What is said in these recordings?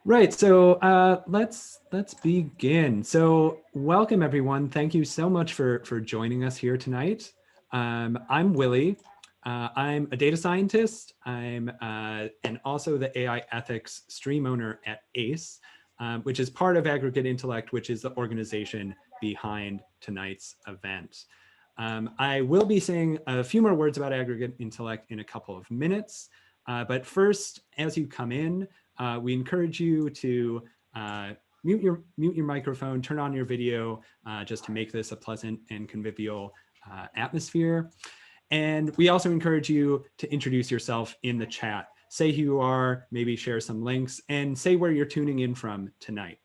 Right, so let's begin. So welcome everyone. Thank you so much for joining us here tonight. I'm Willie. I'm a data scientist. I'm and also the AI ethics stream owner at ACE, which is part of Aggregate Intellect, which is the organization behind tonight's event. I will be saying a few more words about Aggregate Intellect in a couple of minutes, but first, as you come in, we encourage you to mute your microphone, turn on your video, just to make this a pleasant and convivial atmosphere. And we also encourage you to introduce yourself in the chat. Say who you are, maybe share some links, and say where you're tuning in from tonight.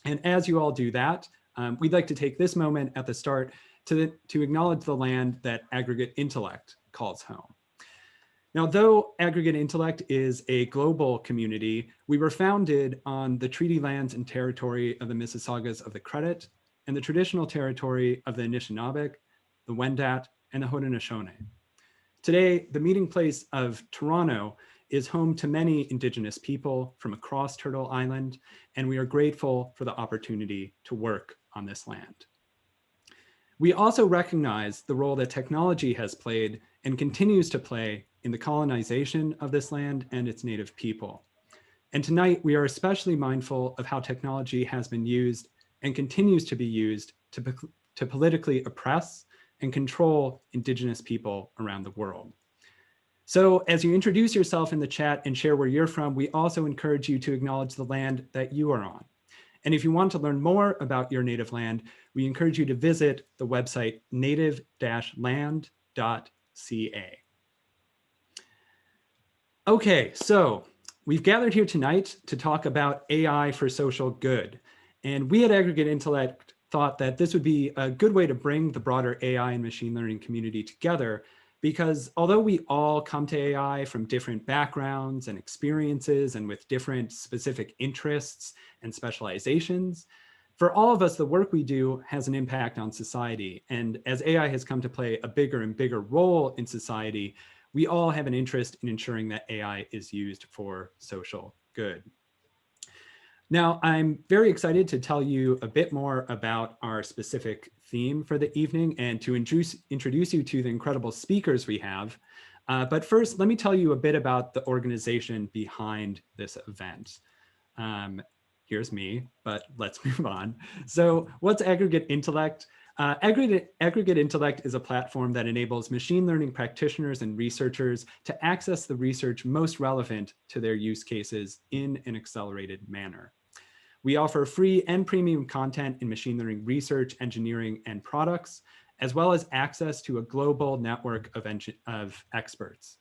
And as you all do that, we'd like to take this moment at the start to acknowledge the land that Aggregate Intellect calls home. Now, though Aggregate Intellect is a global community, we were founded on the treaty lands and territory of the Mississaugas of the Credit and the traditional territory of the Anishinaabeg, the Wendat, and the Haudenosaunee. Today, the meeting place of Toronto is home to many Indigenous people from across Turtle Island, and we are grateful for the opportunity to work on this land. We also recognize the role that technology has played and continues to play in the colonization of this land and its native people. And tonight, we are especially mindful of how technology has been used and continues to be used to politically oppress and control Indigenous people around the world. So as you introduce yourself in the chat and share where you're from, we also encourage you to acknowledge the land that you are on. And if you want to learn more about your native land, we encourage you to visit the website native-land.ca. Okay, so we've gathered here tonight to talk about AI for social good. And we at Aggregate Intellect thought that this would be a good way to bring the broader AI and machine learning community together, because although we all come to AI from different backgrounds and experiences and with different specific interests and specializations, for all of us, the work we do has an impact on society. And as AI has come to play a bigger and bigger role in society, we all have an interest in ensuring that AI is used for social good. Now, I'm very excited to tell you a bit more about our specific theme for the evening and to introduce you to the incredible speakers we have. But first, let me tell you a bit about the organization behind this event. Here's me, but let's move on. So what's Aggregate Intellect? Aggregate Intellect is a platform that enables machine learning practitioners and researchers to access the research most relevant to their use cases in an accelerated manner. We offer free and premium content in machine learning research, engineering, and products, as well as access to a global network of experts.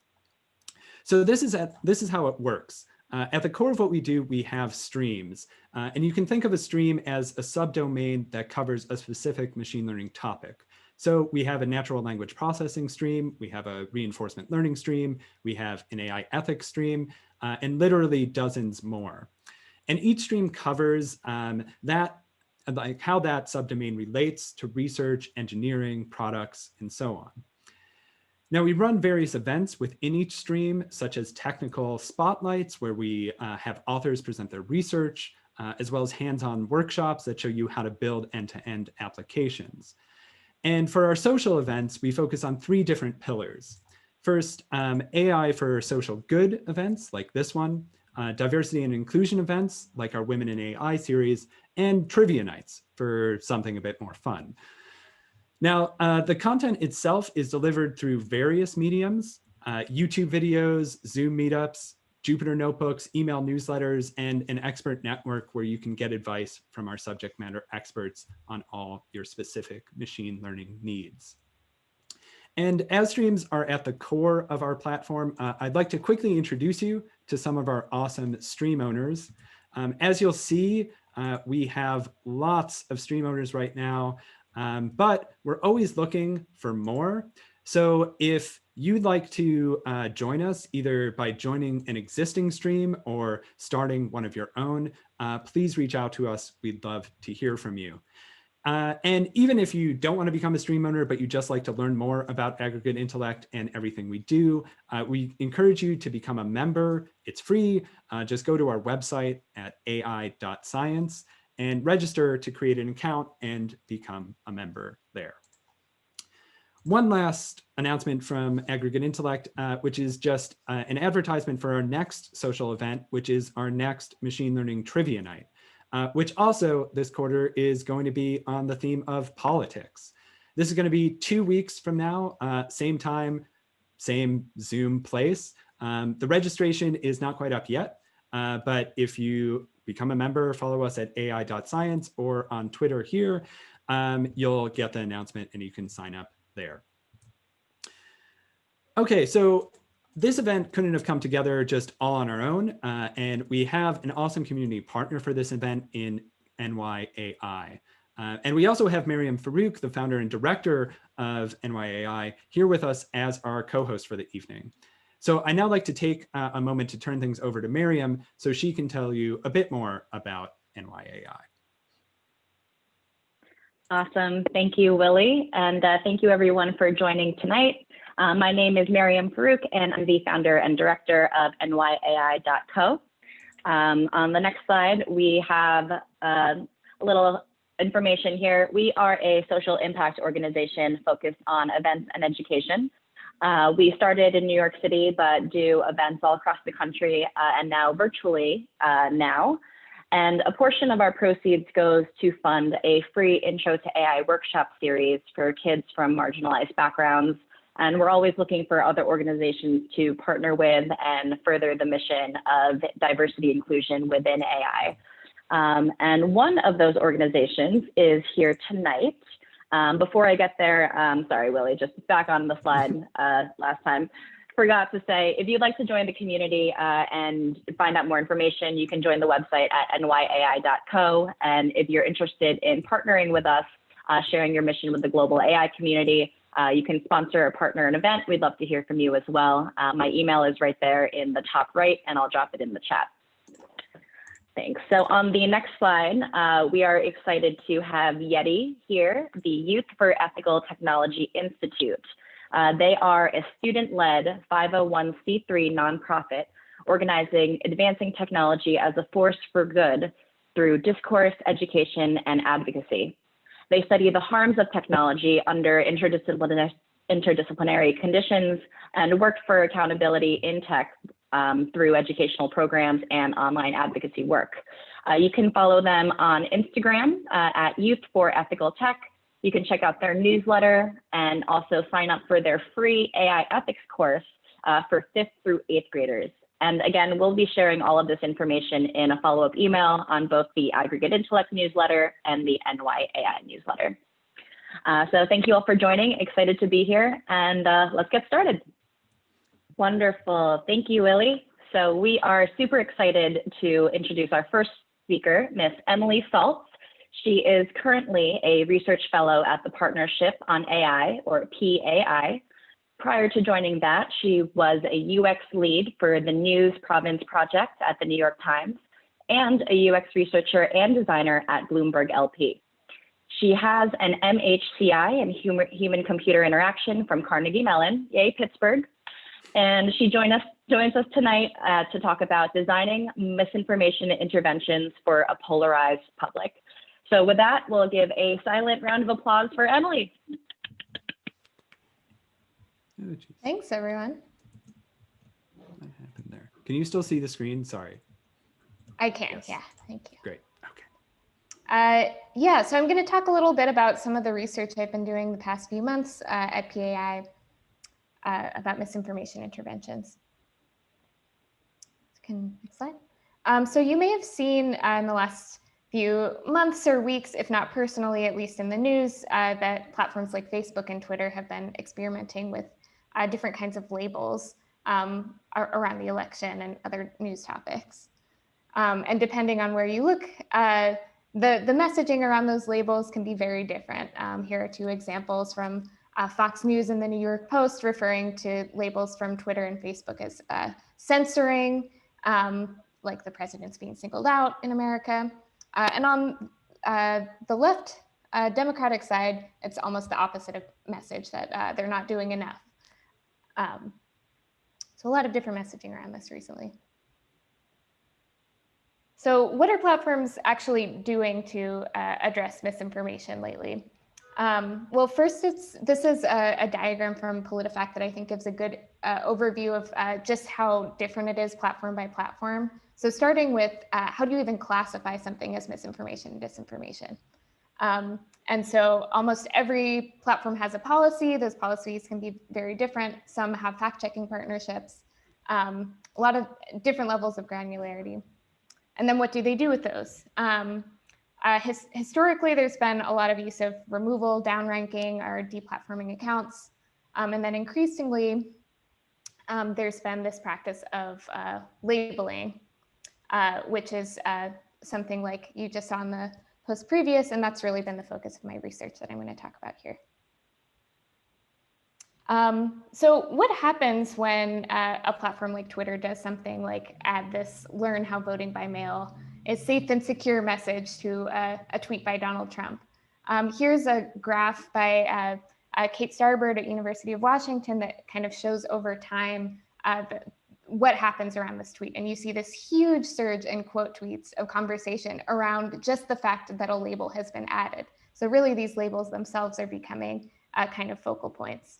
So this is how it works. At the core of what we do, we have streams. And you can think of a stream as a subdomain that covers a specific machine learning topic. So we have a natural language processing stream, we have a reinforcement learning stream, we have an AI ethics stream, and literally dozens more. And each stream covers how that subdomain relates to research, engineering, products, and so on. Now, we run various events within each stream, such as technical spotlights, where we have authors present their research, as well as hands-on workshops that show you how to build end-to-end applications. And for our social events, we focus on 3 different pillars. First, AI for social good events like this one, diversity and inclusion events like our Women in AI series, and trivia nights for something a bit more fun. Now, the content itself is delivered through various mediums, YouTube videos, Zoom meetups, Jupyter notebooks, email newsletters, and an expert network where you can get advice from our subject matter experts on all your specific machine learning needs. And as streams are at the core of our platform, I'd like to quickly introduce you to some of our awesome stream owners. As you'll see, we have lots of stream owners right now, but we're always looking for more. So if you'd like to join us, either by joining an existing stream or starting one of your own, please reach out to us. We'd love to hear from you. And even if you don't want to become a stream owner, but you just like to learn more about aggregate intellect and everything we do, we encourage you to become a member. It's free. Just go to our website at ai.science and register to create an account and become a member there. One last announcement from Aggregate Intellect, which is just an advertisement for our next social event, which is our next machine learning trivia night, which also this quarter is going to be on the theme of politics. This is going to be 2 weeks from now, same time, same Zoom place. The registration is not quite up yet, but if you become a member, follow us at ai.science or on Twitter here, you'll get the announcement and you can sign up there. Okay, so this event couldn't have come together just all on our own, and we have an awesome community partner for this event in NYAI. And we also have Miriam Farouk, the founder and director of NYAI, here with us as our co-host for the evening. So I now like to take a moment to turn things over to Miriam so she can tell you a bit more about NYAI. Awesome. Thank you, Willie. And thank you, everyone, for joining tonight. My name is Miriam Farouk, and I'm the founder and director of nyai.co. On the next slide, we have a little information here. We are a social impact organization focused on events and education. We started in New York City, but do events all across the country and now virtually now. And a portion of our proceeds goes to fund a free Intro to AI workshop series for kids from marginalized backgrounds. And we're always looking for other organizations to partner with and further the mission of diversity inclusion within AI. And one of those organizations is here tonight. Before I get there, sorry, Willie, just back on the slide last time. Forgot to say, if you'd like to join the community and find out more information, you can join the website at nyai.co. And if you're interested in partnering with us, sharing your mission with the global AI community, you can sponsor or partner an event. We'd love to hear from you as well. My email is right there in the top right, and I'll drop it in the chat. Thanks. So on the next slide, we are excited to have Yeti here, the Youth for Ethical Technology Institute. They are a student-led 501c3 nonprofit organizing advancing technology as a force for good through discourse, education, and advocacy. They study the harms of technology under interdisciplinary conditions and work for accountability in tech through educational programs and online advocacy work. You can follow them on Instagram at Youth for Ethical Tech. You can check out their newsletter and also sign up for their free AI ethics course for 5th through 8th graders. And again, we'll be sharing all of this information in a follow-up email on both the Aggregate Intellect newsletter and the NYAI newsletter. So thank you all for joining. Excited to be here, and let's get started. Wonderful. Thank you, Willie. So we are super excited to introduce our first speaker, Miss Emily Saltz. She is currently a research fellow at the Partnership on AI, or PAI. Prior to joining that, she was a UX lead for the News Province project at the New York Times and a UX researcher and designer at Bloomberg LP. She has an MHCI in human-computer interaction from Carnegie Mellon, yay, Pittsburgh. And she joins us tonight to talk about designing misinformation interventions for a polarized public. So with that, we'll give a silent round of applause for Emily. Oh, thanks, everyone. What happened there? Can you still see the screen? Sorry. I can, Yes. yeah, thank you. Great, okay. Yeah, so I'm going to talk a little bit about some of the research I've been doing the past few months at PAI about misinformation interventions. Next slide. So you may have seen in the last few months or weeks, if not personally, at least in the news, that platforms like Facebook and Twitter have been experimenting with different kinds of labels around the election and other news topics. And depending on where you look, the messaging around those labels can be very different. Here are two examples from Fox News and the New York Post referring to labels from Twitter and Facebook as censoring, like the president's being singled out in America. And on the left Democratic side, it's almost the opposite of message, that they're not doing enough. So a lot of different messaging around this recently. So what are platforms actually doing to address misinformation lately? Well, first, this is a diagram from PolitiFact that I think gives a good overview of just how different it is platform by platform. So starting with how do you even classify something as misinformation and disinformation? And so almost every platform has a policy. Those policies can be very different. Some have fact-checking partnerships, a lot of different levels of granularity. And then what do they do with those? Historically, there's been a lot of use of removal, downranking, or deplatforming accounts. And then increasingly, there's been this practice of labeling, which is something like you just saw in the post previous, and that's really been the focus of my research that I'm going to talk about here. So what happens when a platform like Twitter does something like add this learn how voting by mail is safe and secure message to a tweet by Donald Trump? Here's a graph by Kate Starbird at University of Washington that kind of shows over time what happens around this tweet. And you see this huge surge in quote tweets of conversation around just the fact that a label has been added. So really these labels themselves are becoming kind of focal points.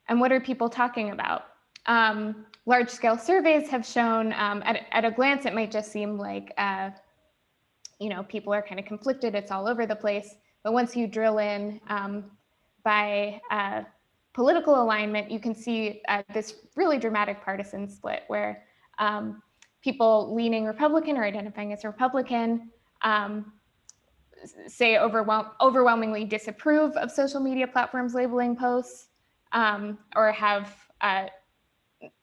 And what are people talking about? Large-scale surveys have shown, at a glance, it might just seem like, people are kind of conflicted. It's all over the place. But once you drill in by political alignment, you can see this really dramatic partisan split where people leaning Republican or identifying as Republican say overwhelmingly disapprove of social media platforms labeling posts, or have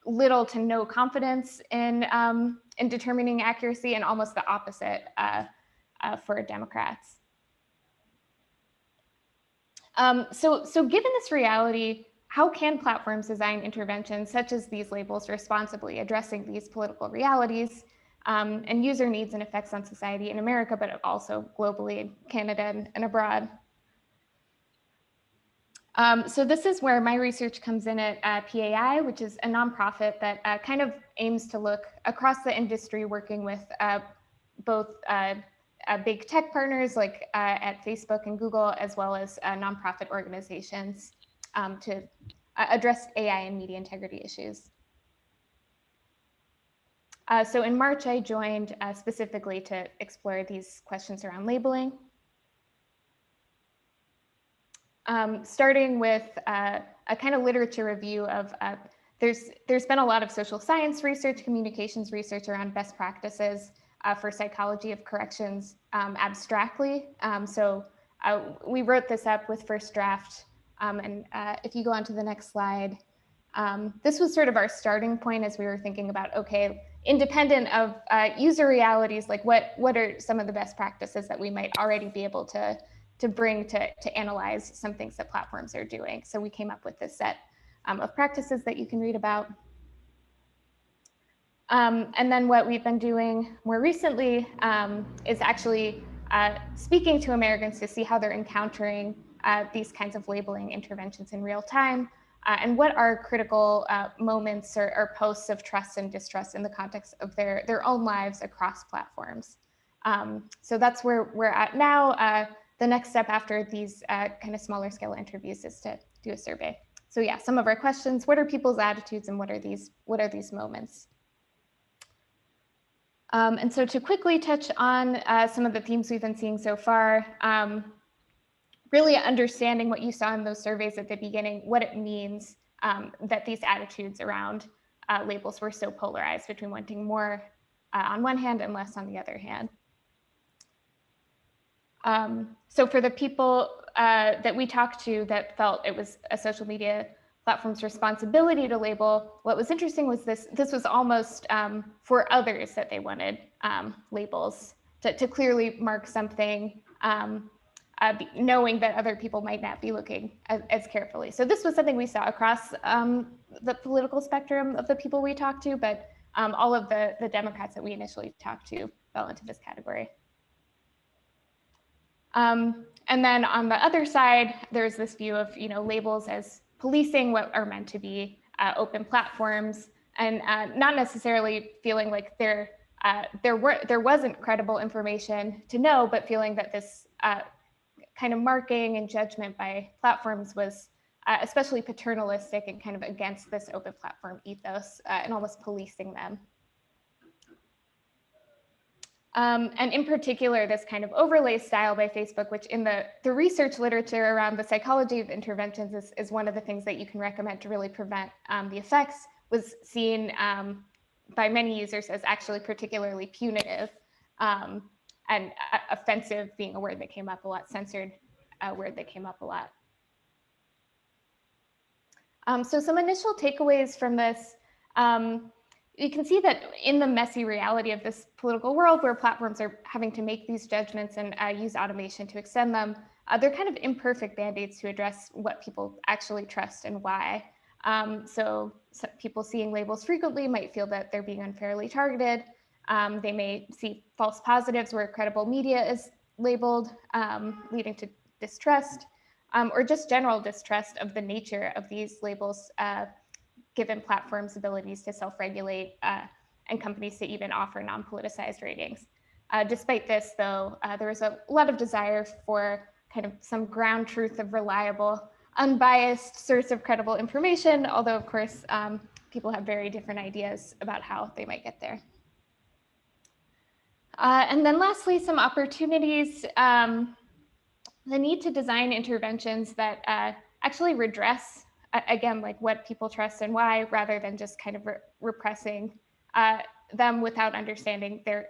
little to no confidence in determining accuracy, and almost the opposite for Democrats. So given this reality, how can platforms design interventions such as these labels responsibly, addressing these political realities and user needs and effects on society in America, but also globally, Canada and abroad? So this is where my research comes in at PAI, which is a nonprofit that kind of aims to look across the industry, working with both big tech partners like at Facebook and Google, as well as nonprofit organizations to address AI and media integrity issues. So in March, I joined specifically to explore these questions around labeling. Starting with a kind of literature review of, there's been a lot of social science research, communications research around best practices for psychology of corrections abstractly. So we wrote this up with first draft. And if you go on to the next slide, this was sort of our starting point as we were thinking about, okay, independent of user realities, like what are some of the best practices that we might already be able to bring to analyze some things that platforms are doing. So we came up with this set of practices that you can read about. And then what we've been doing more recently is actually speaking to Americans to see how they're encountering these kinds of labeling interventions in real time, and what are critical moments or posts of trust and distrust in the context of their own lives across platforms. So that's where we're at now. The next step after these kind of smaller scale interviews is to do a survey. So yeah, some of our questions: what are people's attitudes, and what are these moments? And so to quickly touch on some of the themes we've been seeing so far, really understanding what you saw in those surveys at the beginning, what it means that these attitudes around labels were so polarized between wanting more on one hand and less on the other hand. So for the people that we talked to that felt it was a social media platform's responsibility to label, what was interesting was this was almost for others that they wanted labels to clearly mark something, knowing that other people might not be looking as carefully. So this was something we saw across the political spectrum of the people we talked to, but all of the Democrats that we initially talked to fell into this category. And then on the other side, there's this view of labels as policing what are meant to be open platforms, and not necessarily feeling like there wasn't credible information to know, but feeling that this kind of marking and judgment by platforms was especially paternalistic and kind of against this open platform ethos and almost policing them. And in particular, this kind of overlay style by Facebook, which in the research literature around the psychology of interventions is one of the things that you can recommend to really prevent the effects, was seen by many users as actually particularly punitive, and offensive being a word that came up a lot, censored word that came up a lot. So some initial takeaways from this. You can see that in the messy reality of this political world where platforms are having to make these judgments and use automation to extend them, they're kind of imperfect band-aids to address what people actually trust and why. So people seeing labels frequently might feel that they're being unfairly targeted. They may see false positives where credible media is labeled, leading to distrust, or just general distrust of the nature of these labels, given platforms' abilities to self-regulate and companies to even offer non-politicized ratings. Despite this, though, there was a lot of desire for kind of some ground truth of reliable, unbiased source of credible information, although, of course, people have very different ideas about how they might get there. And then lastly, some opportunities. The need to design interventions that actually redress, again, like what people trust and why, rather than just kind of repressing them without understanding their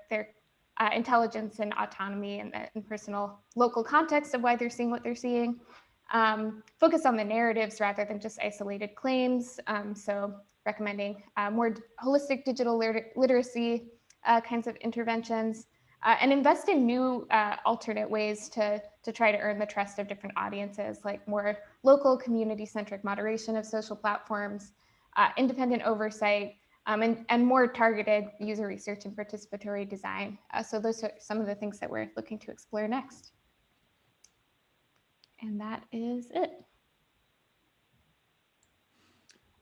intelligence and autonomy and personal local context of why they're seeing what they're seeing. Focus on the narratives rather than just isolated claims. So recommending more holistic digital literacy kinds of interventions, and invest in new alternate ways to try to earn the trust of different audiences, like more local community-centric moderation of social platforms, independent oversight, and more targeted user research and participatory design. So those are some of the things that we're looking to explore next. And that is it.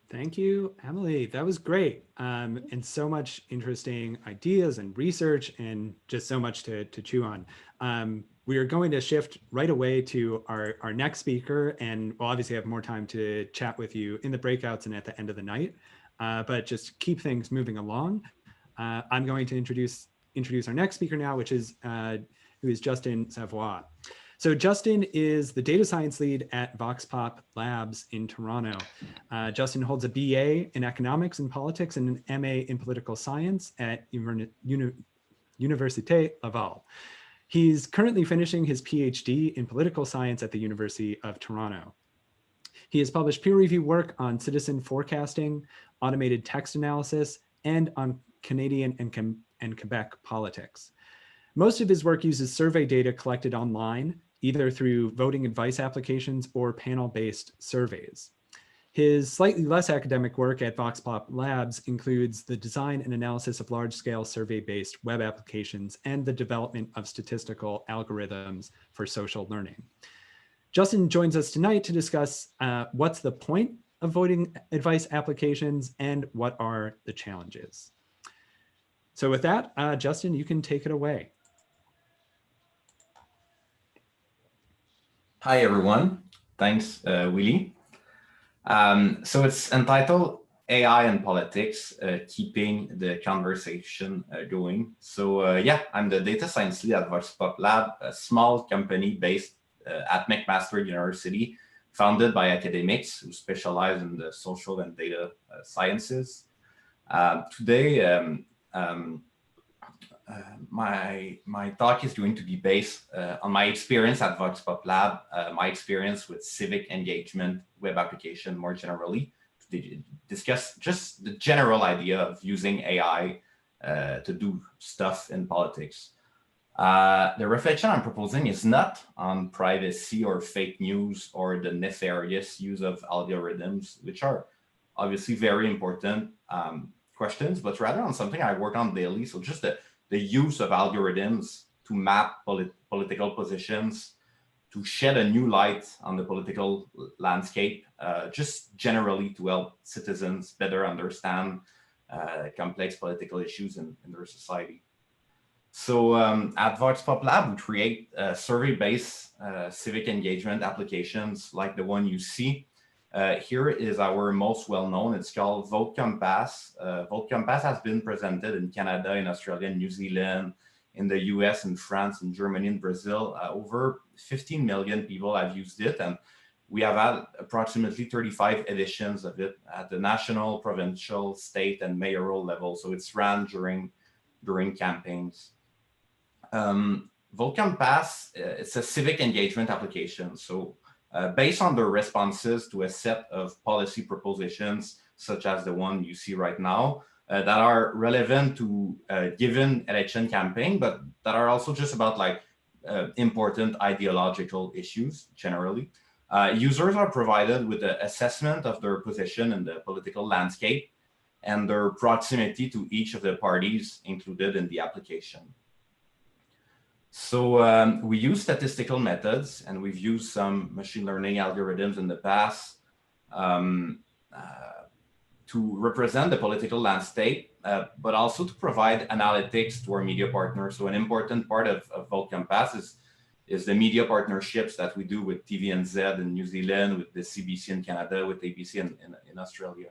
Thank you, Emily. That was great. And so much interesting ideas and research and just so much to chew on. We are going to shift right away to our next speaker, and we'll obviously have more time to chat with you in the breakouts and at the end of the night, but just keep things moving along. I'm going to introduce our next speaker now, which is who is Justin Savoie. So Justin is the data science lead at Vox Pop Labs in Toronto. Justin holds a BA in economics and politics and an MA in political science at Université Laval. He's currently finishing his PhD in political science at the University of Toronto. He has published peer-reviewed work on citizen forecasting, automated text analysis, and on Canadian and Quebec politics. Most of his work uses survey data collected online, either through voting advice applications or panel-based surveys. His slightly less academic work at Vox Pop Labs includes the design and analysis of large-scale survey-based web applications and the development of statistical algorithms for social learning. Justin joins us tonight to discuss what's the point of voting advice applications and what are the challenges. So with that, Justin, you can take it away. Hi, everyone. Thanks, Willie. So it's entitled AI and Politics, Keeping the Conversation Going. So yeah, I'm the data science lead at Vox Pop Lab, a small company based at McMaster University, founded by academics who specialize in the social and data sciences. Today, my talk is going to be based on my experience at Vox Pop Lab, my experience with civic engagement, web application more generally, to discuss just the general idea of using AI to do stuff in politics. The reflection I'm proposing is not on privacy or fake news or the nefarious use of algorithms, which are obviously very important questions, but rather on something I work on daily. So just the use of algorithms to map political positions, to shed a new light on the political landscape, just generally to help citizens better understand complex political issues in their society. So at Vox Pop Lab, we create survey-based civic engagement applications like the one you see. Here is our most well-known. It's called Vote Compass. Vote Compass has been presented in Canada, in Australia, in New Zealand, in the US, in France, in Germany, in Brazil. Over 15 million people have used it, and we have had approximately 35 editions of it at the national, provincial, state, and mayoral level. So it's ran during campaigns. Vote Compass, it's a civic engagement application. So based on the responses to a set of policy propositions, such as the one you see right now, that are relevant to a given election campaign, but that are also just about like important ideological issues generally. Users are provided with an assessment of their position in the political landscape and their proximity to each of the parties included in the application. So we use statistical methods, and we've used some machine learning algorithms in the past to represent the political landscape, but also to provide analytics to our media partners. So an important part of Vote Compass is the media partnerships that we do with TVNZ in New Zealand, with the CBC in Canada, with ABC in Australia.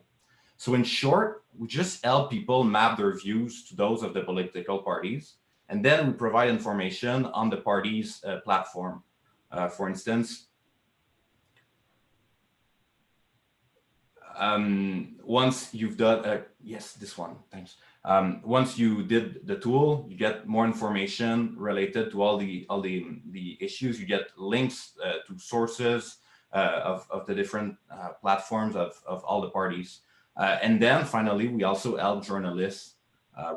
So in short, we just help people map their views to those of the political parties, and then we provide information on the party's platform. For instance, once you've done, yes, this one, thanks. Once you did the tool, you get more information related to all the issues. You get links to sources of the different platforms of all the parties. And then finally, we also help journalists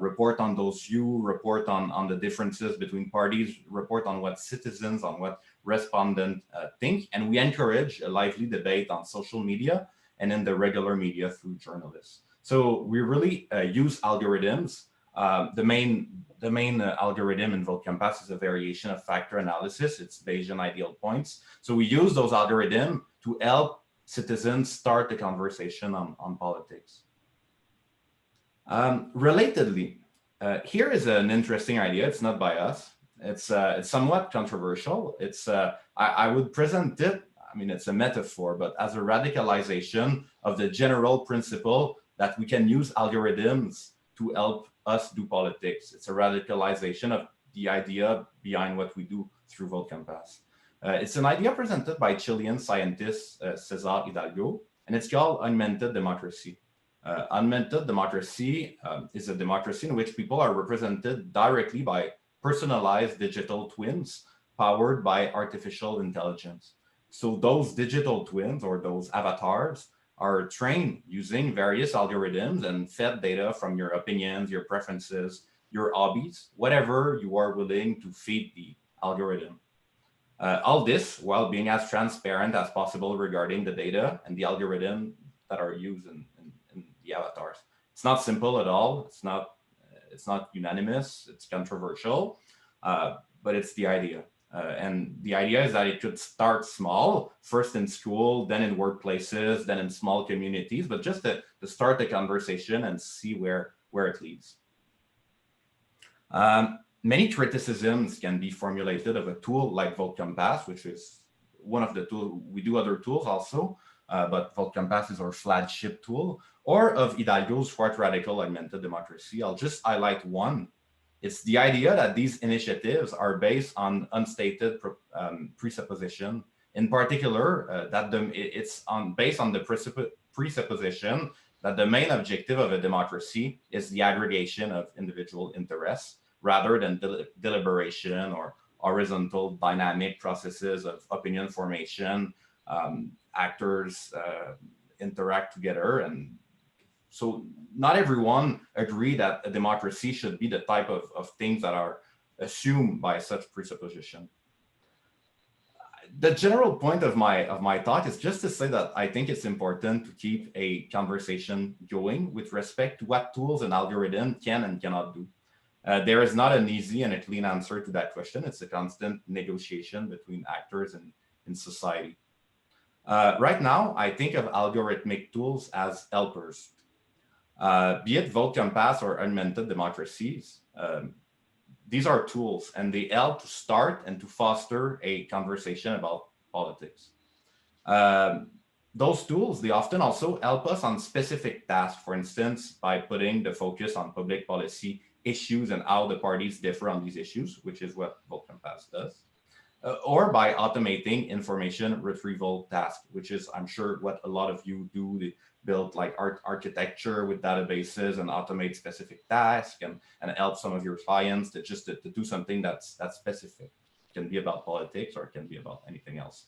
report on those views, report on the differences between parties, report on what citizens, on what respondents think. And we encourage a lively debate on social media and in the regular media through journalists. So we really use algorithms. The main algorithm in Vote Compass is a variation of factor analysis. It's Bayesian ideal points. So we use those algorithms to help citizens start the conversation on politics. Relatedly, here is an interesting idea. It's not by us. It's somewhat controversial. I would present it, I mean, it's a metaphor, but as a radicalization of the general principle that we can use algorithms to help us do politics. It's a radicalization of the idea behind what we do through Vote Compass. It's an idea presented by Chilean scientist Cesar Hidalgo, and it's called augmented democracy. Augmented democracy is a democracy in which people are represented directly by personalized digital twins powered by artificial intelligence. So those digital twins, or those avatars, are trained using various algorithms and fed data from your opinions, your preferences, your hobbies, whatever you are willing to feed the algorithm. All this while being as transparent as possible regarding the data and the algorithm that are used in the avatars. It's not simple at all. It's not unanimous. It's controversial, but it's the idea. And the idea is that it could start small, first in school, then in workplaces, then in small communities, but just to start the conversation and see where it leads. Many criticisms can be formulated of a tool like Vote Compass, which is one of the tools. We do other tools also, but Vote Compass is our flagship tool, or of Hidalgo's quite radical augmented democracy. I'll just highlight one. It's the idea that these initiatives are based on unstated presupposition. In particular, that it's based on the presupposition that the main objective of a democracy is the aggregation of individual interests rather than deliberation or horizontal dynamic processes of opinion formation. Actors interact together, and so not everyone agree that a democracy should be the type of things that are assumed by such presupposition. The general point of my talk is just to say that I think it's important to keep a conversation going with respect to what tools and algorithms can and cannot do. There is not an easy and a clean answer to that question. It's a constant negotiation between actors and in society. Right now, I think of algorithmic tools as helpers, be it vote compass or augmented democracies. These are tools, and they help to start and to foster a conversation about politics. Those tools, they often also help us on specific tasks, for instance, by putting the focus on public policy issues and how the parties differ on these issues, which is what Vote Compass does, or by automating information retrieval tasks, which is, I'm sure, what a lot of you do. They build like architecture with databases and automate specific tasks and help some of your clients to just to do something that's specific. It can be about politics or it can be about anything else.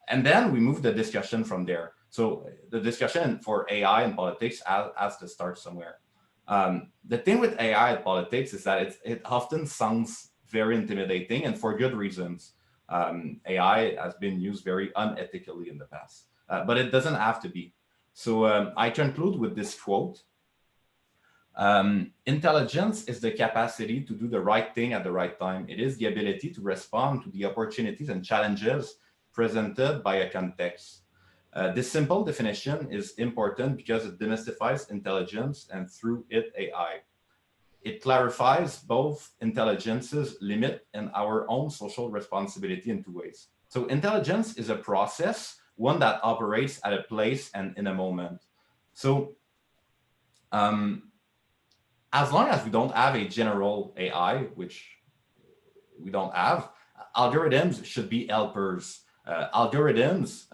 And then we move the discussion from there. So the discussion for AI and politics has to start somewhere. The thing with AI and politics is that it often sounds very intimidating, and for good reasons. AI has been used very unethically in the past, but it doesn't have to be. So I conclude with this quote. Intelligence is the capacity to do the right thing at the right time. It is the ability to respond to the opportunities and challenges presented by a context. This simple definition is important because it demystifies intelligence and through it AI. It clarifies both intelligence's limit and our own social responsibility in two ways. So intelligence is a process, one that operates at a place and in a moment. So as long as we don't have a general AI, which we don't have, algorithms should be helpers. Algorithms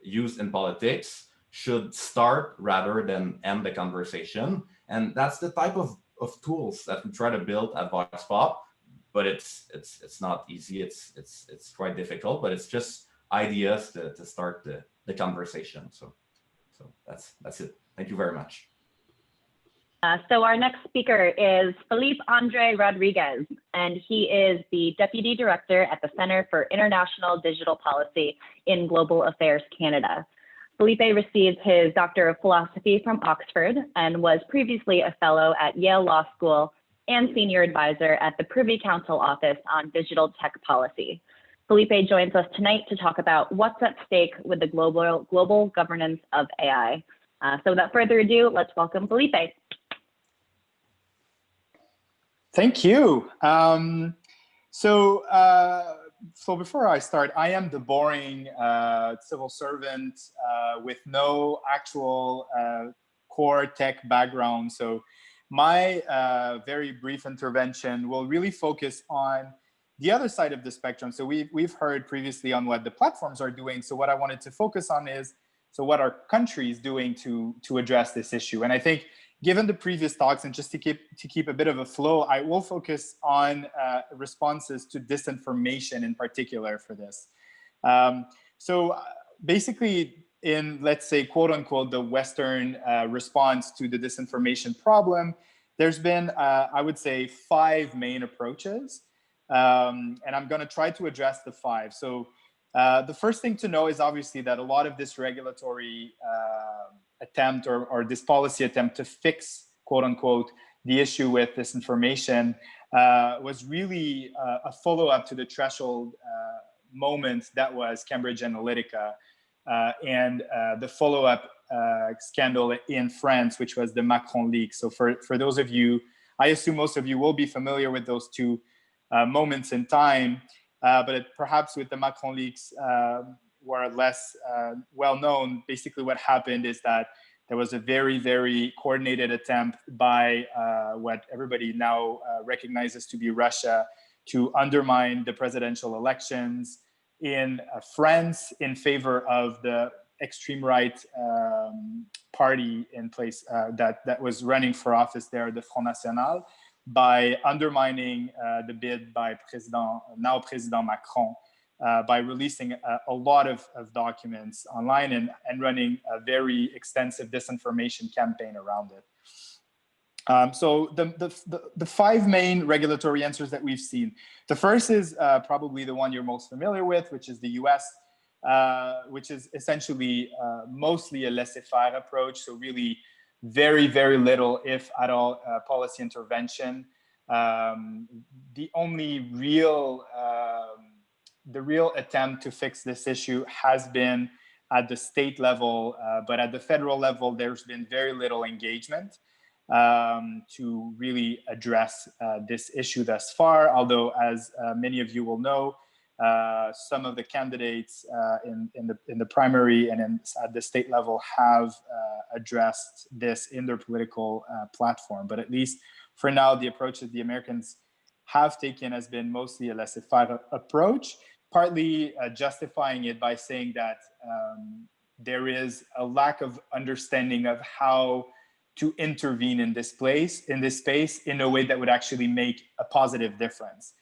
used in politics should start rather than end the conversation. And that's the type of tools that we try to build at Vox Pop, but it's not easy. It's quite difficult, but it's just ideas to start the conversation. So that's it. Thank you very much. So our next speaker is Felipe Andre Rodriguez, and he is the Deputy Director at the Center for International Digital Policy in Global Affairs Canada. Felipe received his Doctor of Philosophy from Oxford and was previously a fellow at Yale Law School and senior advisor at the Privy Council Office on Digital Tech Policy. Felipe joins us tonight to talk about what's at stake with the global governance of AI. So without further ado, let's welcome Felipe. Thank you. So before I start, I am the boring civil servant with no actual core tech background. So my very brief intervention will really focus on the other side of the spectrum. So we've heard previously on what the platforms are doing. So what I wanted to focus on is, so what are countries doing to address this issue? And I think, given the previous talks, and just to keep a bit of a flow, I will focus on responses to disinformation in particular for this. So basically, in, let's say, quote unquote, the Western response to the disinformation problem, there's been, I would say, 5 main approaches. And I'm going to try to address the 5. So the first thing to know is obviously that a lot of this regulatory attempt or this policy attempt to fix, quote unquote, the issue with disinformation was really a follow-up to the threshold moment that was Cambridge Analytica and the follow-up scandal in France, which was the Macron leak. So for those of you, I assume most of you will be familiar with those 2 moments in time, but perhaps with the Macron leaks, were less well known. Basically what happened is that there was a very, very coordinated attempt by what everybody now recognizes to be Russia to undermine the presidential elections in France in favor of the extreme right party in place that was running for office there, the Front National, by undermining the bid by now President Macron. By releasing a lot of documents online and running a very extensive disinformation campaign around it. So the 5 main regulatory answers that we've seen. The first is probably the one you're most familiar with, which is the US, which is essentially mostly a laissez-faire approach. So really very, very little, if at all, policy intervention The only real the real attempt to fix this issue has been at the state level, but at the federal level, there's been very little engagement to really address this issue thus far. Although, as many of you will know, some of the candidates in the primary and at the state level have addressed this in their political platform. But at least for now, the approach that the Americans have taken has been mostly a laissez-faire approach, partly justifying it by saying that there is a lack of understanding of how to intervene in this space in a way that would actually make a positive difference.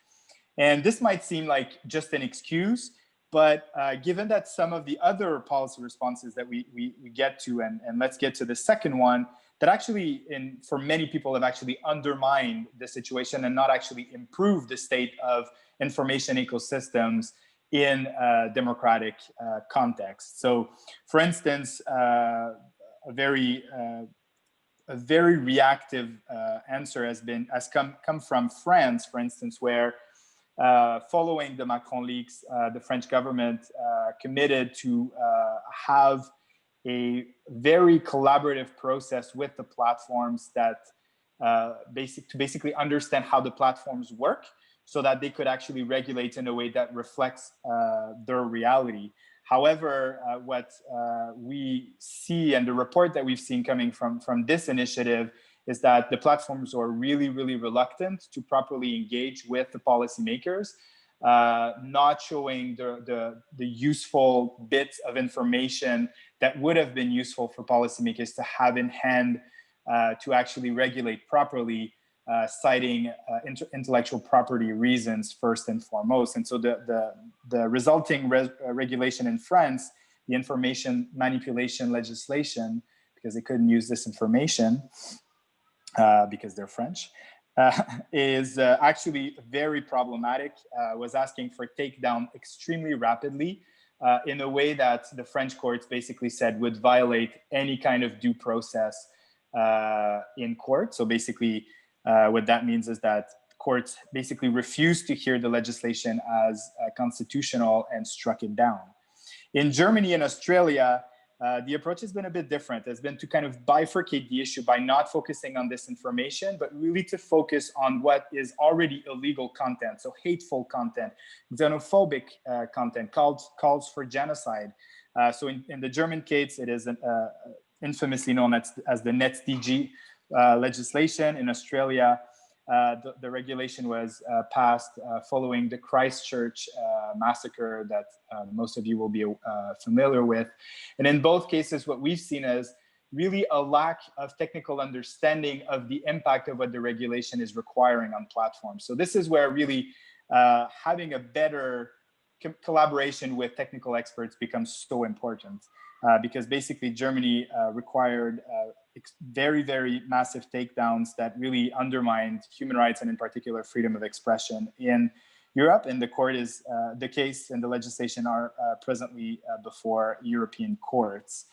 And this might seem like just an excuse, but given that some of the other policy responses that we get to, and let's get to the second one, that actually, for many people, have actually undermined the situation and not actually improved the state of information ecosystems in a democratic context. So, for instance, a very reactive answer has come from France, for instance, where following the Macron leaks, the French government committed to have a very collaborative process with the platforms that basically understand how the platforms work, so that they could actually regulate in a way that reflects their reality. However, what we see, and the report that we've seen coming from this initiative, is that the platforms are really, really reluctant to properly engage with the policymakers, not showing the useful bits of information that would have been useful for policymakers to have in hand to actually regulate properly, citing intellectual property reasons first and foremost. And so the resulting regulation in France, the information manipulation legislation, because they couldn't use this information because they're French, is actually very problematic, was asking for takedown extremely rapidly in a way that the French courts basically said would violate any kind of due process in court. So basically, what that means is that courts basically refused to hear the legislation as constitutional and struck it down. In Germany and Australia, the approach has been a bit different. It's been to kind of bifurcate the issue by not focusing on disinformation, but really to focus on what is already illegal content, so hateful content, xenophobic content, calls for genocide. So in the German case, it is infamously known as the NetzDG legislation. In Australia, the regulation was passed following the Christchurch massacre that most of you will be familiar with. And in both cases, what we've seen is really a lack of technical understanding of the impact of what the regulation is requiring on platforms. So this is where really having a better collaboration with technical experts becomes so important, because basically Germany required very, very massive takedowns that really undermined human rights and in particular freedom of expression in Europe. And the case and the legislation are presently before European courts.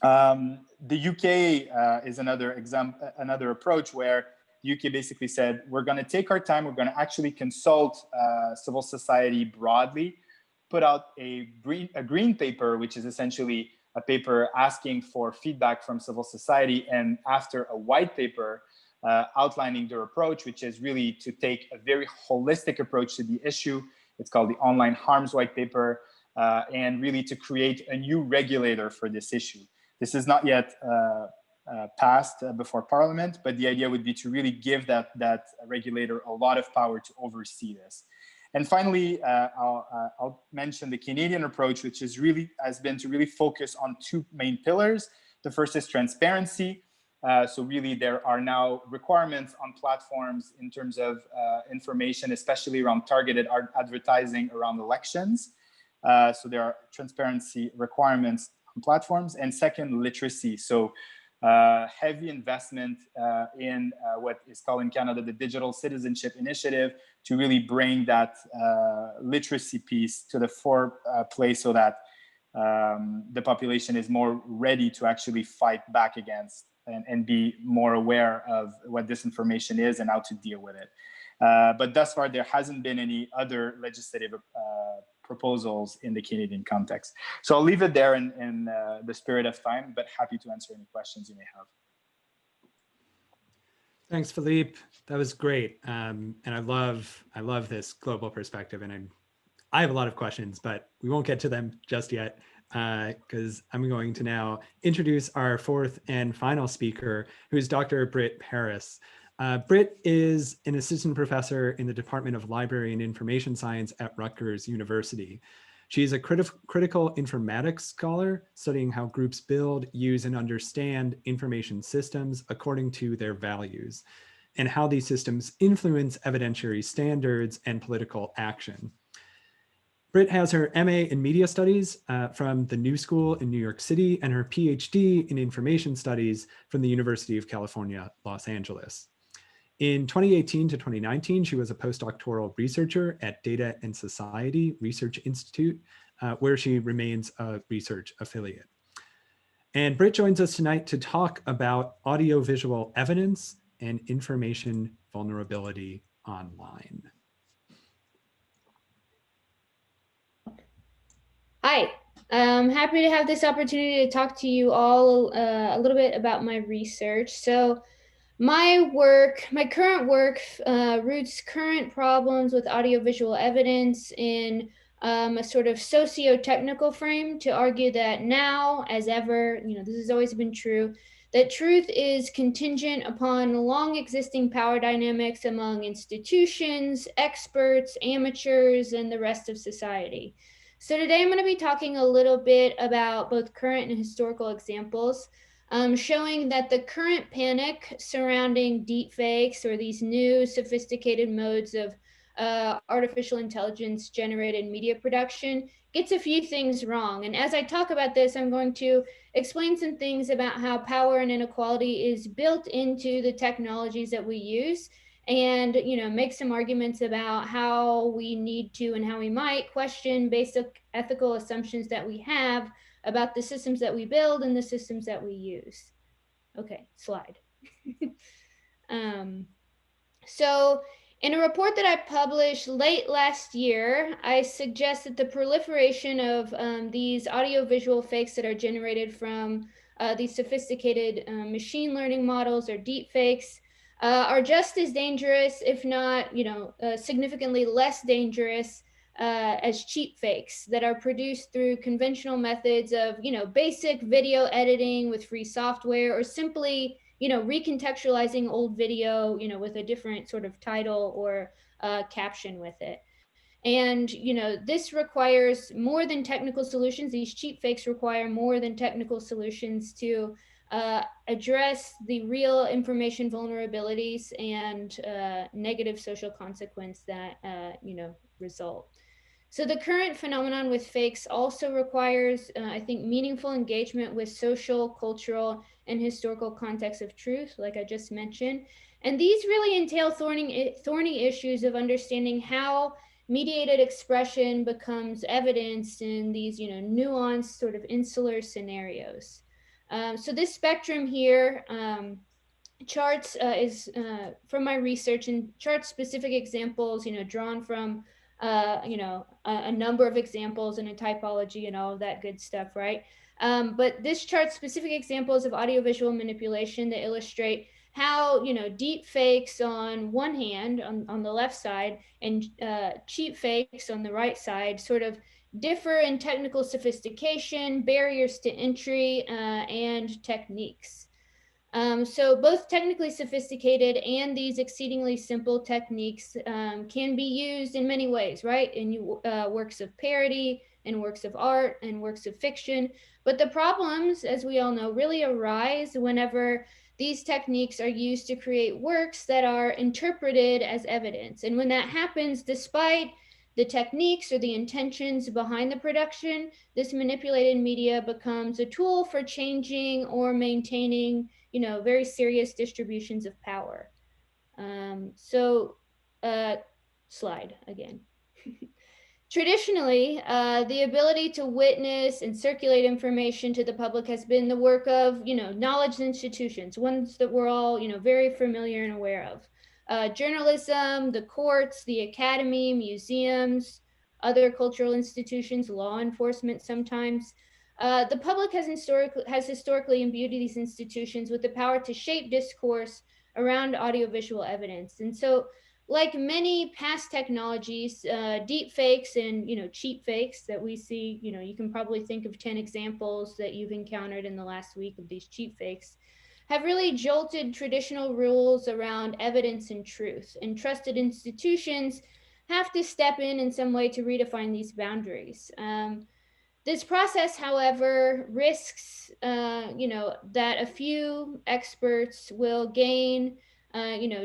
The UK is another approach where the UK basically said, we're going to take our time, we're going to actually consult civil society broadly, put out a green paper, which is essentially a paper asking for feedback from civil society, and after a white paper outlining their approach, which is really to take a very holistic approach to the issue. It's called the Online Harms White Paper, and really to create a new regulator for this issue. This is not yet passed before Parliament, but the idea would be to really give that regulator a lot of power to oversee this. And finally, I'll mention the Canadian approach, which has been to really focus on two main pillars. The first is transparency. So really, there are now requirements on platforms in terms of information, especially around targeted advertising around elections. So there are transparency requirements on platforms. And second, literacy. So heavy investment in what is called in Canada the Digital Citizenship Initiative, to really bring that literacy piece to the foreplay so that the population is more ready to actually fight back against and be more aware of what disinformation is and how to deal with it. But thus far, there hasn't been any other legislative proposals in the Canadian context. So I'll leave it there in the spirit of time, but happy to answer any questions you may have. Thanks, Philippe. That was great. And I love this global perspective. And I have a lot of questions, but we won't get to them just yet, because I'm going to now introduce our fourth and final speaker, who is Dr. Britt Paris. Britt is an assistant professor in the Department of Library and Information Science at Rutgers University. She is a critical informatics scholar studying how groups build, use, and understand information systems according to their values, and how these systems influence evidentiary standards and political action. Britt has her MA in Media Studies from the New School in New York City and her PhD in Information Studies from the University of California, Los Angeles. In 2018 to 2019, she was a postdoctoral researcher at Data and Society Research Institute, where she remains a research affiliate. And Britt joins us tonight to talk about audiovisual evidence and information vulnerability online. Hi, I'm happy to have this opportunity to talk to you all a little bit about my research. So my current work roots current problems with audiovisual evidence in a sort of socio-technical frame to argue that now, as ever, this has always been true, that truth is contingent upon long existing power dynamics among institutions, experts, amateurs, and the rest of society. So today I'm going to be talking a little bit about both current and historical examples, showing that the current panic surrounding deepfakes, or these new sophisticated modes of artificial intelligence generated media production, gets a few things wrong. And as I talk about this, I'm going to explain some things about how power and inequality is built into the technologies that we use, and make some arguments about how we need to and how we might question basic ethical assumptions that we have about the systems that we build and the systems that we use. Okay, slide. So in a report that I published late last year, I suggest that the proliferation of these audiovisual fakes that are generated from these sophisticated machine learning models, or deep fakes, are just as dangerous, if not, significantly less dangerous as cheap fakes that are produced through conventional methods of, basic video editing with free software, or simply, recontextualizing old video, with a different sort of title or caption with it. And, this requires more than technical solutions. These cheap fakes require more than technical solutions to address the real information vulnerabilities and negative social consequence that, result. So the current phenomenon with fakes also requires, I think, meaningful engagement with social, cultural, and historical context of truth, like I just mentioned. And these really entail thorny issues of understanding how mediated expression becomes evidenced in these, nuanced sort of insular scenarios. So this spectrum here charts is from my research, and charts specific examples, drawn from a number of examples in a typology and all of that good stuff, right? But this charts specific examples of audiovisual manipulation that illustrate how, deep fakes on one hand, on the left side, and cheap fakes on the right side sort of differ in technical sophistication, barriers to entry, and techniques. So both technically sophisticated and these exceedingly simple techniques can be used in many ways, right? In works of parody, in works of art, and works of fiction. But the problems, as we all know, really arise whenever these techniques are used to create works that are interpreted as evidence. And when that happens, despite the techniques or the intentions behind the production, this manipulated media becomes a tool for changing or maintaining, very serious distributions of power. Slide again. Traditionally, the ability to witness and circulate information to the public has been the work of, knowledge institutions, ones that we're all, very familiar and aware of. Journalism, the courts, the academy, museums, other cultural institutions, law enforcement sometimes. The public has historically imbued these institutions with the power to shape discourse around audiovisual evidence. And so, like many past technologies, deep fakes and cheap fakes that we see, you can probably think of 10 examples that you've encountered in the last week of these cheap fakes, have really jolted traditional rules around evidence and truth. And trusted institutions have to step in some way to redefine these boundaries. This process, however, risks, that a few experts will gain,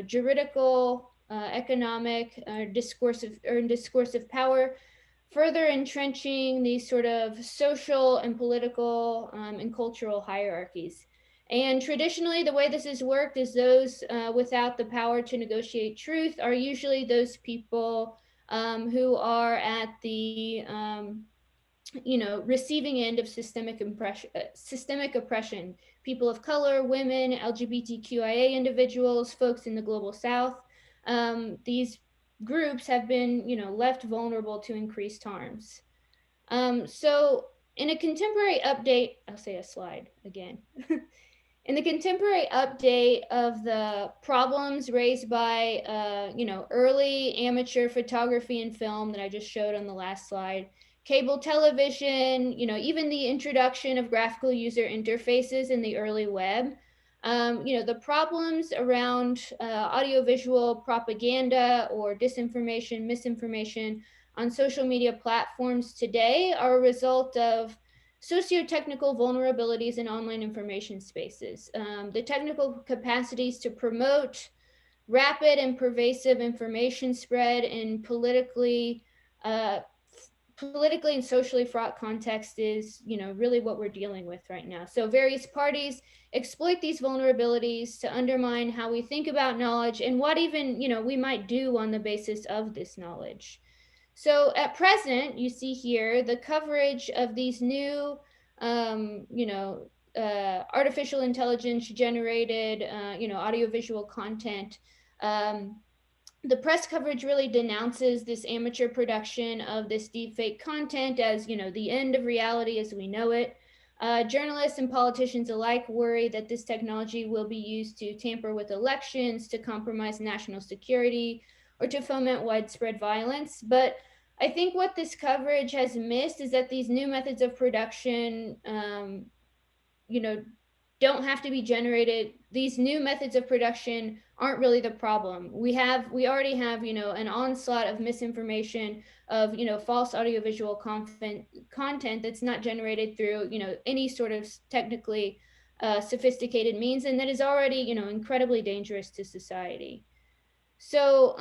juridical, economic, discursive power, further entrenching these sort of social and political and cultural hierarchies. And traditionally, the way this has worked is those without the power to negotiate truth are usually those people who are at the receiving end of systemic oppression, people of color, women, LGBTQIA individuals, folks in the global South. These groups have been, left vulnerable to increased harms. So in a contemporary update, I'll say a slide again. In the contemporary update of the problems raised by, early amateur photography and film that I just showed on the last slide, cable television, even the introduction of graphical user interfaces in the early web, the problems around audiovisual propaganda or disinformation, misinformation on social media platforms today are a result of socio-technical vulnerabilities in online information spaces. The technical capacities to promote rapid and pervasive information spread in politically and socially fraught context is, really what we're dealing with right now. So various parties exploit these vulnerabilities to undermine how we think about knowledge and what even, we might do on the basis of this knowledge. So at present, you see here the coverage of these new, artificial intelligence generated, audiovisual content. The press coverage really denounces this amateur production of this deepfake content as, the end of reality as we know it. Journalists and politicians alike worry that this technology will be used to tamper with elections, to compromise national security, or to foment widespread violence. But I think what this coverage has missed is that these new methods of production, don't have to be generated. These new methods of production aren't really the problem. We already have, an onslaught of misinformation, of, false audiovisual content that's not generated through, any sort of technically sophisticated means, and that is already, incredibly dangerous to society. So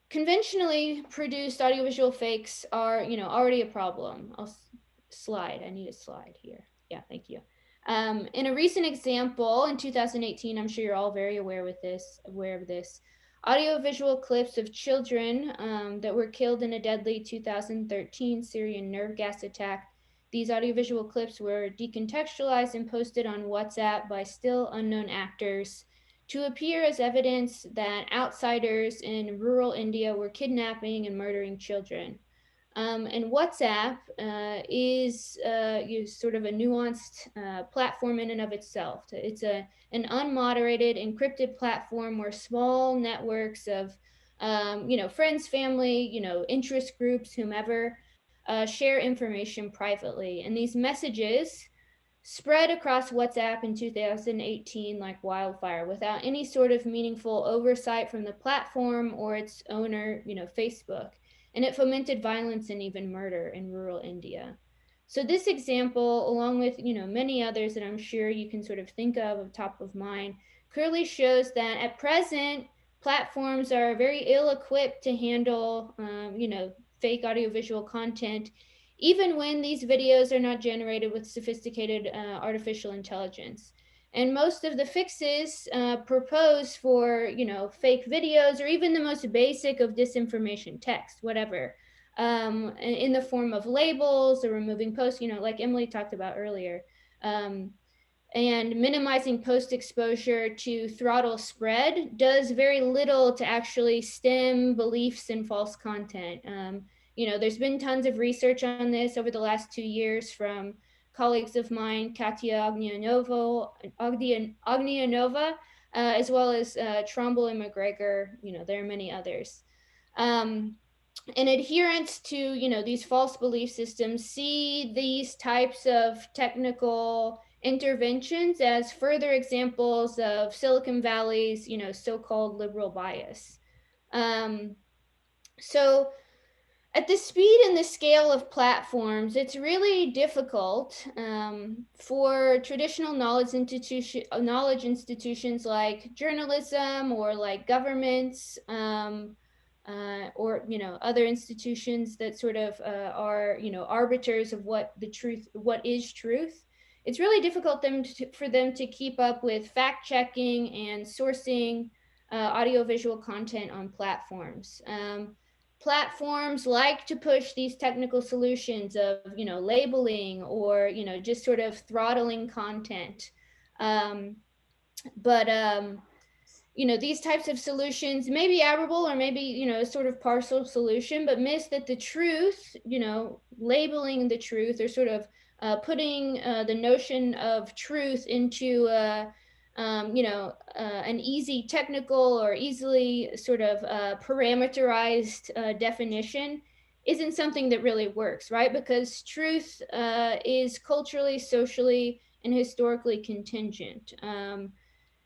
conventionally produced audiovisual fakes are, already a problem. I need a slide here. Yeah, thank you. In a recent example in 2018, I'm sure you're all very aware of this, audiovisual clips of children that were killed in a deadly 2013 Syrian nerve gas attack. These audiovisual clips were decontextualized and posted on WhatsApp by still unknown actors to appear as evidence that outsiders in rural India were kidnapping and murdering children. And WhatsApp is sort of a nuanced platform in and of itself. It's an unmoderated, encrypted platform where small networks of, friends, family, interest groups, whomever, share information privately. And these messages spread across WhatsApp in 2018 like wildfire without any sort of meaningful oversight from the platform or its owner, Facebook. And it fomented violence and even murder in rural India. So this example, along with many others that I'm sure you can sort of think of top of mind, clearly shows that at present, platforms are very ill-equipped to handle fake audiovisual content, even when these videos are not generated with sophisticated artificial intelligence. And most of the fixes proposed for, fake videos or even the most basic of disinformation text, whatever, in the form of labels or removing posts, like Emily talked about earlier, and minimizing post exposure to throttle spread does very little to actually stem beliefs and false content. There's been tons of research on this over the last 2 years from colleagues of mine, Katia Ognianova, as well as Trumbull and McGregor. There are many others. And adherents to these false belief systems see these types of technical interventions as further examples of Silicon Valley's so-called liberal bias. So at the speed and the scale of platforms, it's really difficult for traditional knowledge institutions like journalism or like governments, or other institutions that sort of are arbiters of what is truth. It's really difficult for them to keep up with fact checking and sourcing audiovisual content on platforms. Platforms like to push these technical solutions of labeling or just sort of throttling content, but these types of solutions may be admirable or maybe sort of partial solution, but miss that the truth, labeling the truth or sort of putting the notion of truth into an easy technical or easily sort of parameterized definition isn't something that really works, right? Because truth is culturally, socially, and historically contingent.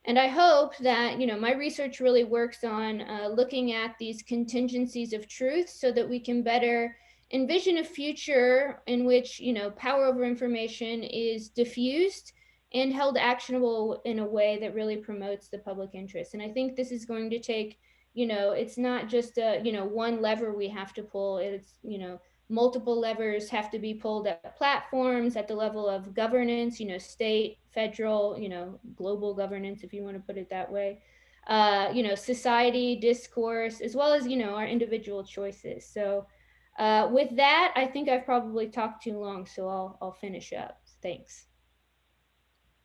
And I hope that my research really works on looking at these contingencies of truth so that we can better envision a future in which power over information is diffused and held actionable in a way that really promotes the public interest. And I think this is going to take, it's not just one lever we have to pull. It's multiple levers have to be pulled at platforms, at the level of governance, state, federal, global governance, if you want to put it that way, society, discourse, as well as, our individual choices. So with that, I think I've probably talked too long, so I'll finish up. Thanks.